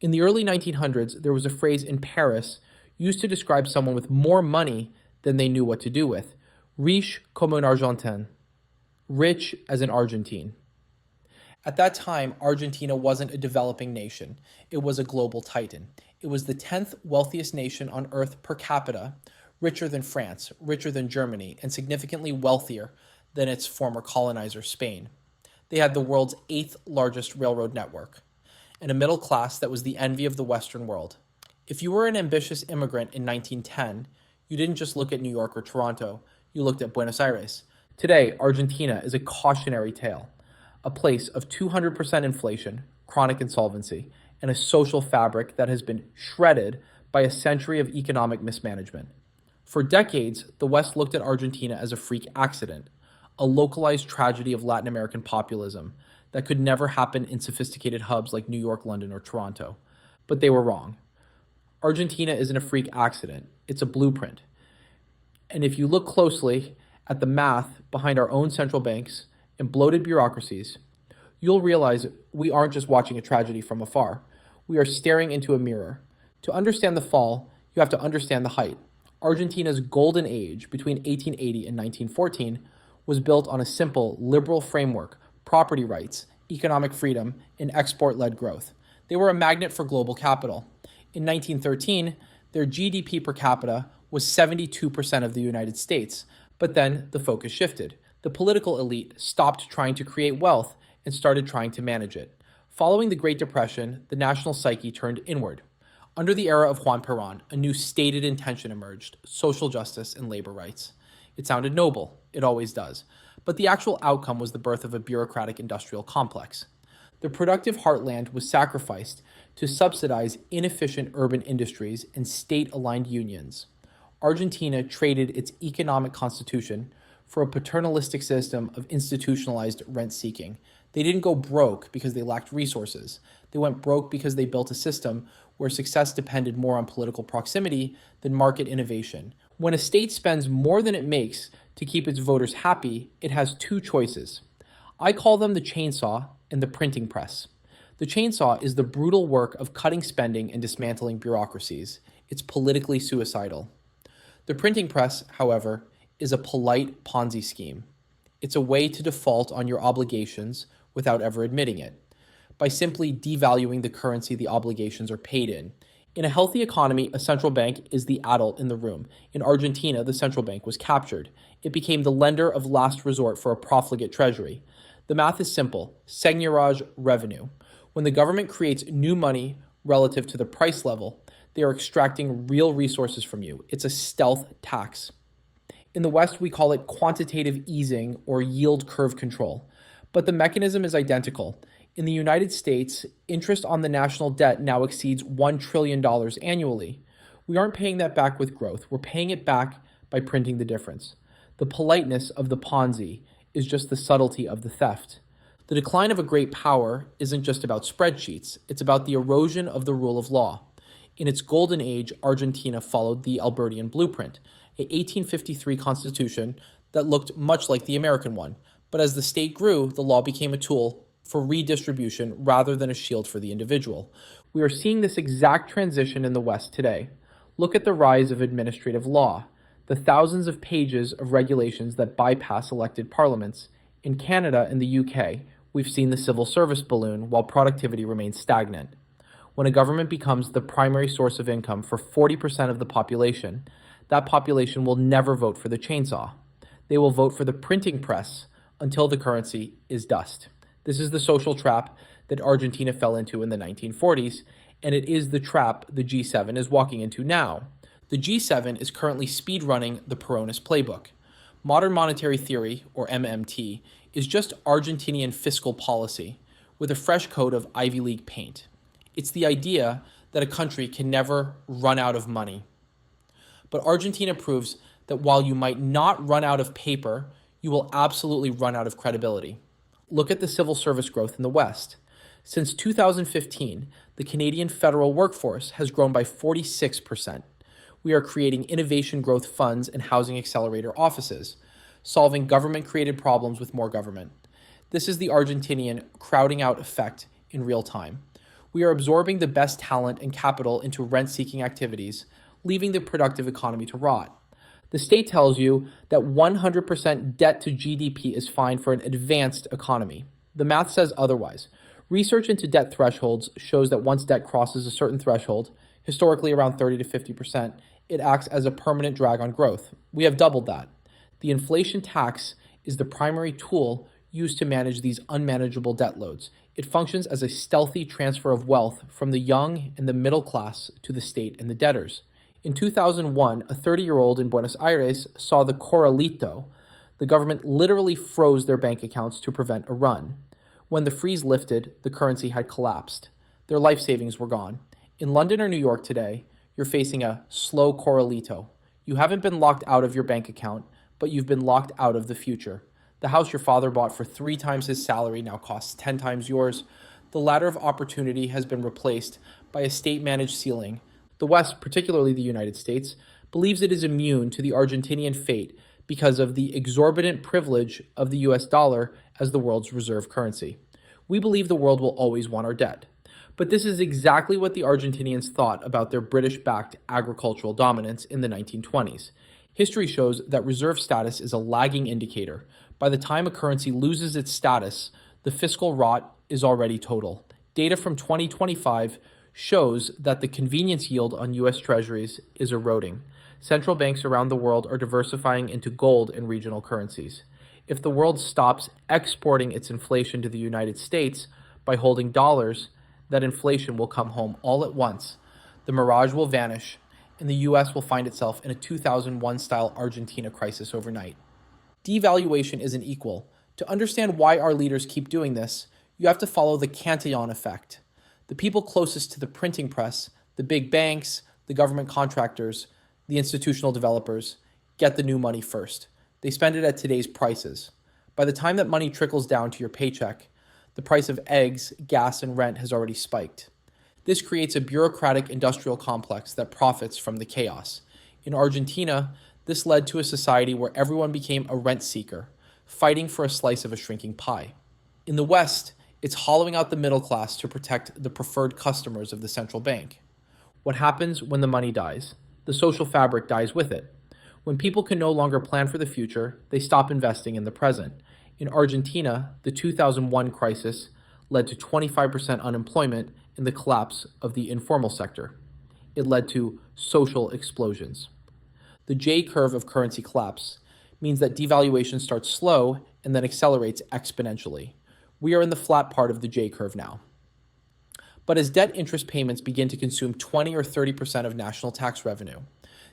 In the early 1900s, there was a phrase in Paris used to describe someone with more money than they knew what to do with. Riche comme un Argentin. Rich as an Argentine. At that time, Argentina wasn't a developing nation. It was a global titan. It was the 10th wealthiest nation on earth per capita, richer than France, richer than Germany, and significantly wealthier than its former colonizer, Spain. They had the world's 8th largest railroad network, and a middle class that was the envy of the Western world. If you were an ambitious immigrant in 1910, you didn't just look at New York or Toronto, you looked at Buenos Aires. Today, Argentina is a cautionary tale, a place of 200% inflation, chronic insolvency, and a social fabric that has been shredded by a century of economic mismanagement. For decades, the West looked at Argentina as a freak accident, a localized tragedy of Latin American populism that could never happen in sophisticated hubs like New York, London, or Toronto. But they were wrong. Argentina isn't a freak accident, it's a blueprint. And if you look closely at the math behind our own central banks and bloated bureaucracies, you'll realize we aren't just watching a tragedy from afar. We are staring into a mirror. To understand the fall, you have to understand the height. Argentina's golden age between 1880 and 1914 was built on a simple liberal framework: property rights, economic freedom, and export-led growth. They were a magnet for global capital. In 1913, their GDP per capita was 72% of the United States, but then the focus shifted. The political elite stopped trying to create wealth and started trying to manage it. Following the Great Depression, the national psyche turned inward. Under the era of Juan Perón, a new stated intention emerged: social justice and labor rights. It sounded noble, it always does, but the actual outcome was the birth of a bureaucratic industrial complex. The productive heartland was sacrificed to subsidize inefficient urban industries and state-aligned unions. Argentina traded its economic constitution for a paternalistic system of institutionalized rent-seeking. They didn't go broke because they lacked resources. They went broke because they built a system where success depended more on political proximity than market innovation. When a state spends more than it makes to keep its voters happy, it has two choices. I call them the chainsaw and the printing press. The chainsaw is the brutal work of cutting spending and dismantling bureaucracies. It's politically suicidal. The printing press, however, is a polite Ponzi scheme. It's a way to default on your obligations without ever admitting it, by simply devaluing the currency the obligations are paid in. In a healthy economy, a central bank is the adult in the room. In Argentina, the central bank was captured. It became the lender of last resort for a profligate treasury. The math is simple: seigniorage revenue. When the government creates new money relative to the price level, they are extracting real resources from you. It's a stealth tax. In the West, we call it quantitative easing or yield curve control, but the mechanism is identical. In the United States, interest on the national debt now exceeds $1 trillion annually. We aren't paying that back with growth. We're paying it back by printing the difference. The politeness of the Ponzi is just the subtlety of the theft. The decline of a great power isn't just about spreadsheets. It's about the erosion of the rule of law. In its golden age, Argentina followed the Albertian blueprint, a 1853 constitution that looked much like the American one. But as the state grew, the law became a tool for redistribution rather than a shield for the individual. We are seeing this exact transition in the West today. Look at the rise of administrative law, the thousands of pages of regulations that bypass elected parliaments. In Canada and the UK, we've seen the civil service balloon while productivity remains stagnant. When a government becomes the primary source of income for 40% of the population, that population will never vote for the chainsaw. They will vote for the printing press until the currency is dust. This is the social trap that Argentina fell into in the 1940s, and it is the trap the G7 is walking into now. The G7 is currently speedrunning the Peronist playbook. Modern monetary theory, or MMT, is just Argentinian fiscal policy with a fresh coat of Ivy League paint. It's the idea that a country can never run out of money. But Argentina proves that while you might not run out of paper, you will absolutely run out of credibility. Look at the civil service growth in the West. Since 2015, the Canadian federal workforce has grown by 46%. We are creating innovation growth funds and housing accelerator offices, solving government-created problems with more government. This is the Argentinian crowding out effect in real time. We are absorbing the best talent and capital into rent-seeking activities, leaving the productive economy to rot. The state tells you that 100% debt to GDP is fine for an advanced economy. The math says otherwise. Research into debt thresholds shows that once debt crosses a certain threshold, historically around 30 to 50%, it acts as a permanent drag on growth. We have doubled that. The inflation tax is the primary tool used to manage these unmanageable debt loads. It functions as a stealthy transfer of wealth from the young and the middle class to the state and the debtors. In 2001, a 30-year-old in Buenos Aires saw the corralito. The government literally froze their bank accounts to prevent a run. When the freeze lifted, the currency had collapsed. Their life savings were gone. In London or New York today, you're facing a slow corralito. You haven't been locked out of your bank account, but you've been locked out of the future. The house your father bought for 3 times his salary now costs 10 times yours. The ladder of opportunity has been replaced by a state-managed ceiling. The West, particularly the United States, believes it is immune to the Argentinian fate because of the exorbitant privilege of the US dollar as the world's reserve currency. We believe the world will always want our debt. But this is exactly what the Argentinians thought about their British-backed agricultural dominance in the 1920s. History shows that reserve status is a lagging indicator. By the time a currency loses its status, the fiscal rot is already total. Data from 2025 shows that the convenience yield on U.S. Treasuries is eroding. Central banks around the world are diversifying into gold and regional currencies. If the world stops exporting its inflation to the United States by holding dollars, that inflation will come home all at once. The mirage will vanish, and the U.S. will find itself in a 2001-style Argentina crisis overnight. Devaluation isn't equal. To understand why our leaders keep doing this, you have to follow the Cantillon effect. The people closest to the printing press, the big banks, the government contractors, the institutional developers, get the new money first. They spend it at today's prices. By the time that money trickles down to your paycheck, the price of eggs, gas, and rent has already spiked. This creates a bureaucratic industrial complex that profits from the chaos. In Argentina, this led to a society where everyone became a rent seeker, fighting for a slice of a shrinking pie. In the West, it's hollowing out the middle class to protect the preferred customers of the central bank. What happens when the money dies? The social fabric dies with it. When people can no longer plan for the future, they stop investing in the present. In Argentina, the 2001 crisis led to 25% unemployment and the collapse of the informal sector. It led to social explosions. The J-curve of currency collapse means that devaluation starts slow and then accelerates exponentially. We are in the flat part of the J-curve now. But as debt interest payments begin to consume 20 or 30% of national tax revenue,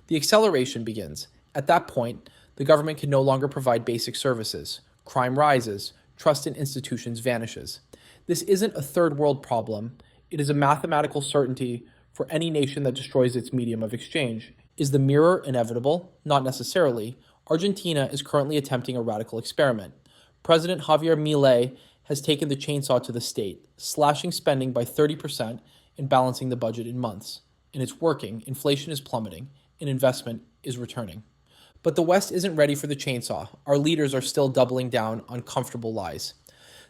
the acceleration begins. At that point, the government can no longer provide basic services. Crime rises, trust in institutions vanishes. This isn't a third world problem. It is a mathematical certainty for any nation that destroys its medium of exchange. Is the mirror inevitable? Not necessarily. Argentina is currently attempting a radical experiment. President Javier Milei has taken the chainsaw to the state, slashing spending by 30% and balancing the budget in months. And it's working. Inflation is plummeting, and investment is returning. But the West isn't ready for the chainsaw. Our leaders are still doubling down on comfortable lies.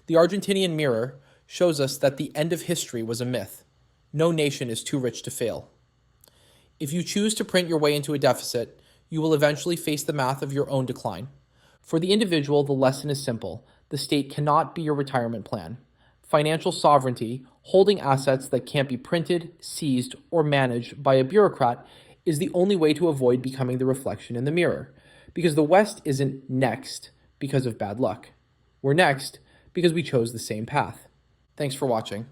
The Argentinian Mirror shows us that the end of history was a myth. No nation is too rich to fail. If you choose to print your way into a deficit, you will eventually face the math of your own decline. For the individual, the lesson is simple. The state cannot be your retirement plan. Financial sovereignty, holding assets that can't be printed, seized, or managed by a bureaucrat, is the only way to avoid becoming the reflection in the mirror. Because the West isn't next because of bad luck. We're next because we chose the same path. Thanks for watching.